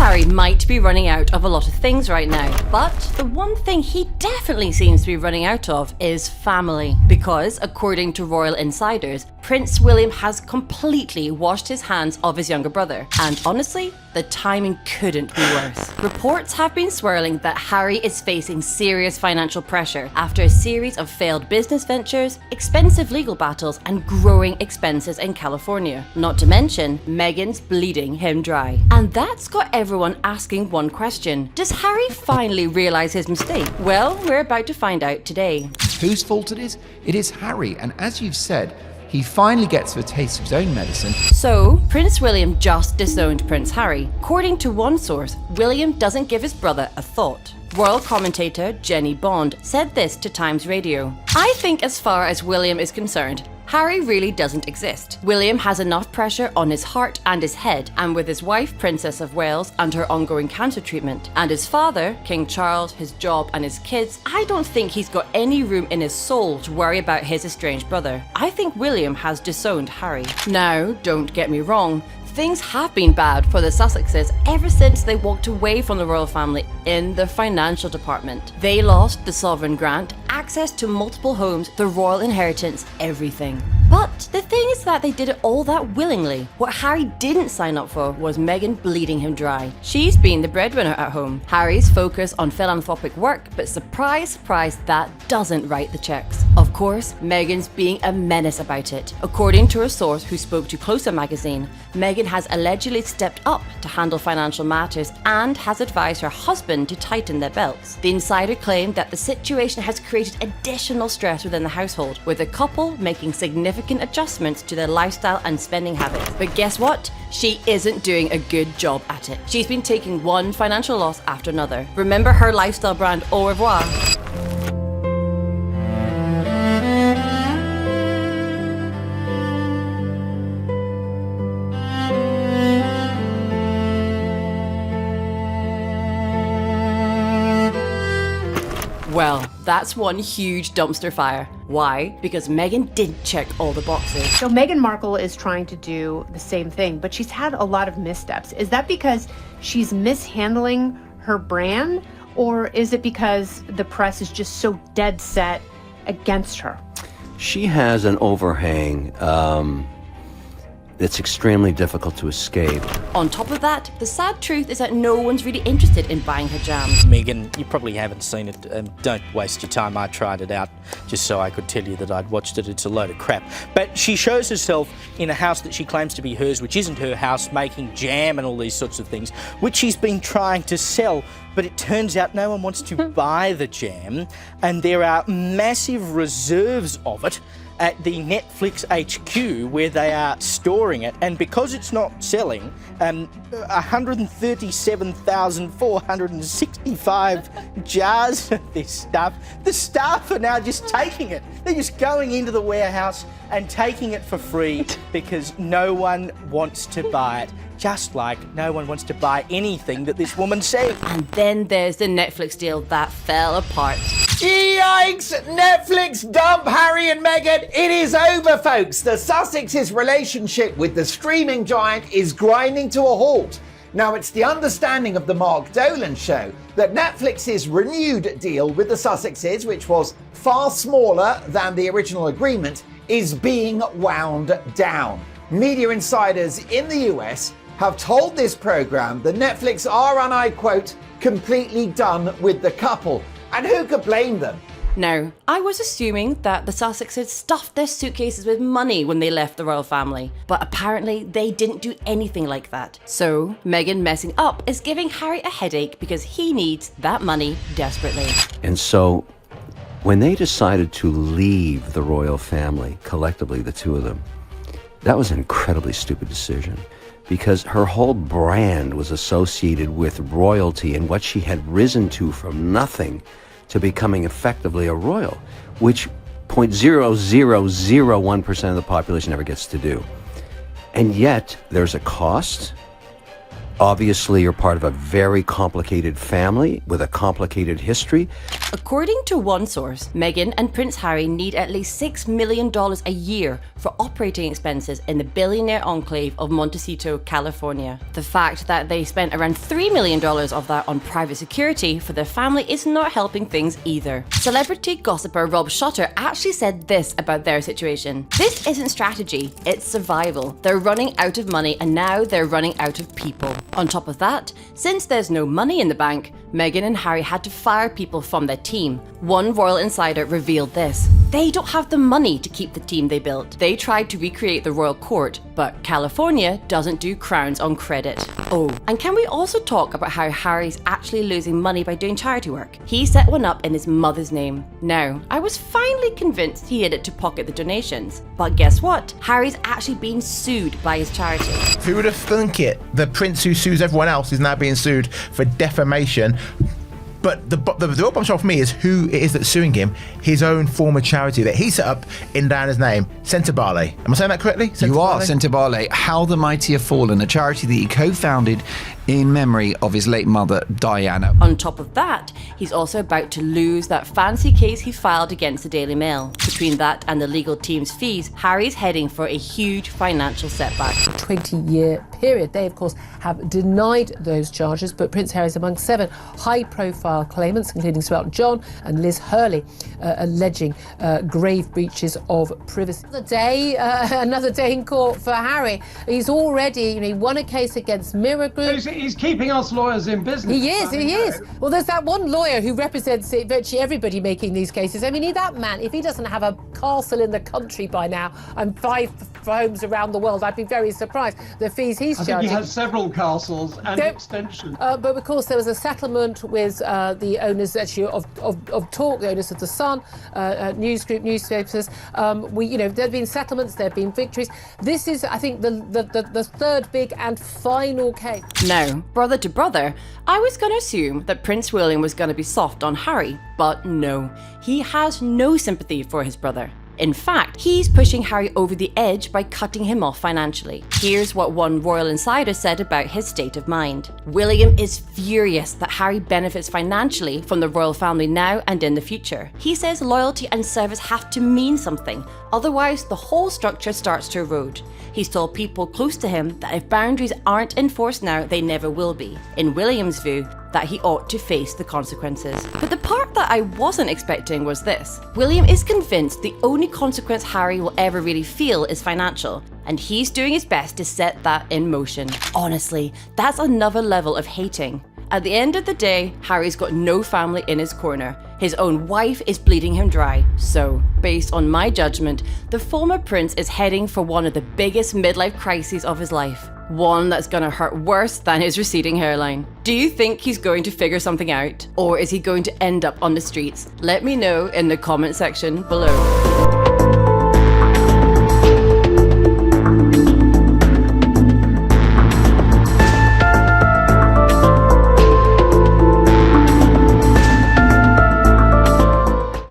Harry might be running out of a lot of things right now, but the one thing he definitely seems to be running out of is family. Because, according to royal insiders, Prince William has completely washed his hands of his younger brother. And honestly, the timing couldn't be worse. Reports have been swirling that Harry is facing serious financial pressure after a series of failed business ventures, expensive legal battles, and growing expenses in California. Not to mention, Meghan's bleeding him dry. And that's got everyone asking one question. Does Harry finally realize his mistake? Well, we're about to find out today. Whose fault it is? It is Harry, and as you've said, he finally gets a taste of his own medicine. So, Prince William just disowned Prince Harry. According to one source, William doesn't give his brother a thought. Royal commentator Jenny Bond said this to Times Radio. "I think as far as William is concerned, Harry really doesn't exist. William has enough pressure on his heart and his head, and with his wife, Princess of Wales, and her ongoing cancer treatment, and his father, King Charles, his job, and his kids, I don't think he's got any room in his soul to worry about his estranged brother. I think William has disowned Harry." Now, don't get me wrong, things have been bad for the Sussexes ever since they walked away from the royal family in the financial department. They lost the sovereign grant, access to multiple homes, the royal inheritance, everything. But the thing is that they did it all that willingly. What Harry didn't sign up for was Meghan bleeding him dry. She's been the breadwinner at home. Harry's focus on philanthropic work, but surprise, surprise, that doesn't write the checks. Of course, Meghan's being a menace about it. According to a source who spoke to Closer magazine, Meghan has allegedly stepped up to handle financial matters and has advised her husband to tighten their belts. The insider claimed that the situation has created additional stress within the household, with the couple making significant adjustments to their lifestyle and spending habits. But guess what? She isn't doing a good job at it. She's been taking one financial loss after another. Remember her lifestyle brand Au Revoir? Well, that's one huge dumpster fire. Why? Because Meghan didn't check all the boxes. So Meghan Markle is trying to do the same thing, but she's had a lot of missteps. Is that because she's mishandling her brand, or is it because the press is just so dead set against her? She has an overhang that's extremely difficult to escape. On top of that, the sad truth is that no one's really interested in buying her jams. Meghan, you probably haven't seen it. Don't waste your time. I tried it out just so I could tell you that I'd watched it. It's a load of crap. But she shows herself in a house that she claims to be hers, which isn't her house, making jam and all these sorts of things, which she's been trying to sell. But it turns out no one wants to buy the jam, and there are massive reserves of it at the Netflix HQ where they are storing it, and because it's not selling, 137,465 jars of this stuff, the staff are now just taking it. They're just going into the warehouse and taking it for free because no one wants to buy it. Just like no one wants to buy anything that this woman said. And then there's the Netflix deal that fell apart. Yikes! Netflix dump Harry and Meghan. It is over, folks. The Sussexes' relationship with the streaming giant is grinding to a halt. Now, it's the understanding of the Mark Dolan show that Netflix's renewed deal with the Sussexes, which was far smaller than the original agreement, is being wound down. Media insiders in the US have told this program that Netflix are, and I quote, completely done with the couple. And who could blame them? Now, I was assuming that the Sussexes stuffed their suitcases with money when they left the royal family, but apparently they didn't do anything like that. So, Meghan messing up is giving Harry a headache because he needs that money desperately. And so, when they decided to leave the royal family, collectively, the two of them, that was an incredibly stupid decision, because her whole brand was associated with royalty and what she had risen to from nothing to becoming effectively a royal, which 0.0001% of the population ever gets to do. And yet, there's a cost Obviously, you're part of a very complicated family with a complicated history. According to one source, Meghan and Prince Harry need at least $6 million a year for operating expenses in the billionaire enclave of Montecito, California. The fact that they spent around $3 million of that on private security for their family is not helping things either. Celebrity gossiper Rob Shutter actually said this about their situation. This isn't strategy, it's survival. They're running out of money and now they're running out of people. On top of that, since there's no money in the bank, Meghan and Harry had to fire people from their team. One royal insider revealed this. They don't have the money to keep the team they built. They tried to recreate the royal court, but California doesn't do crowns on credit. Oh, and can we also talk about how Harry's actually losing money by doing charity work? He set one up in his mother's name. Now, I was finally convinced he did it to pocket the donations. But guess what? Harry's actually being sued by his charity. Who would have thunk it? The prince who sues everyone else is now being sued for defamation. But the real bombshell for me is who it is that's suing him. His own former charity that he set up in Diana's name, Sentebale. Am I saying that correctly? You are, Sentebale. How the Mighty Have Fallen, a charity that he co-founded in memory of his late mother, Diana. On top of that, he's also about to lose that fancy case he filed against the Daily Mail. Between that and the legal team's fees, Harry's heading for a huge financial setback. 20-year period. They, of course, have denied those charges, but Prince Harry is among 7 high-profile claimants, including Sir Elton John and Liz Hurley, alleging grave breaches of privacy. Another day in court for Harry. He's already, he won a case against Mirror Group. He's keeping us lawyers in business. He is. Well, there's that one lawyer who represents virtually everybody making these cases. I mean, that man, if he doesn't have a castle in the country by now and 5 homes around the world, I'd be very surprised. The fees he's charging. I think he has several castles and extensions. But of course, there was a settlement with the owners actually of Talk, the owners of The Sun, News Group, newspapers. There have been settlements, there have been victories. This is, I think, the third big and final case. Now, brother to brother, I was going to assume that Prince William was going to be soft on Harry, but no, he has no sympathy for his brother. In fact, he's pushing Harry over the edge by cutting him off financially. Here's what one royal insider said about his state of mind. William is furious that Harry benefits financially from the royal family now and in the future. He says loyalty and service have to mean something, otherwise the whole structure starts to erode. He's told people close to him that if boundaries aren't enforced now, they never will be. In William's view, that he ought to face the consequences. But the part that I wasn't expecting was this. William is convinced the only consequence Harry will ever really feel is financial, and he's doing his best to set that in motion. Honestly, that's another level of hating. At the end of the day, Harry's got no family in his corner. His own wife is bleeding him dry. So, based on my judgment, the former prince is heading for one of the biggest midlife crises of his life. One that's gonna hurt worse than his receding hairline. Do you think he's going to figure something out? Or is he going to end up on the streets? Let me know in the comment section below.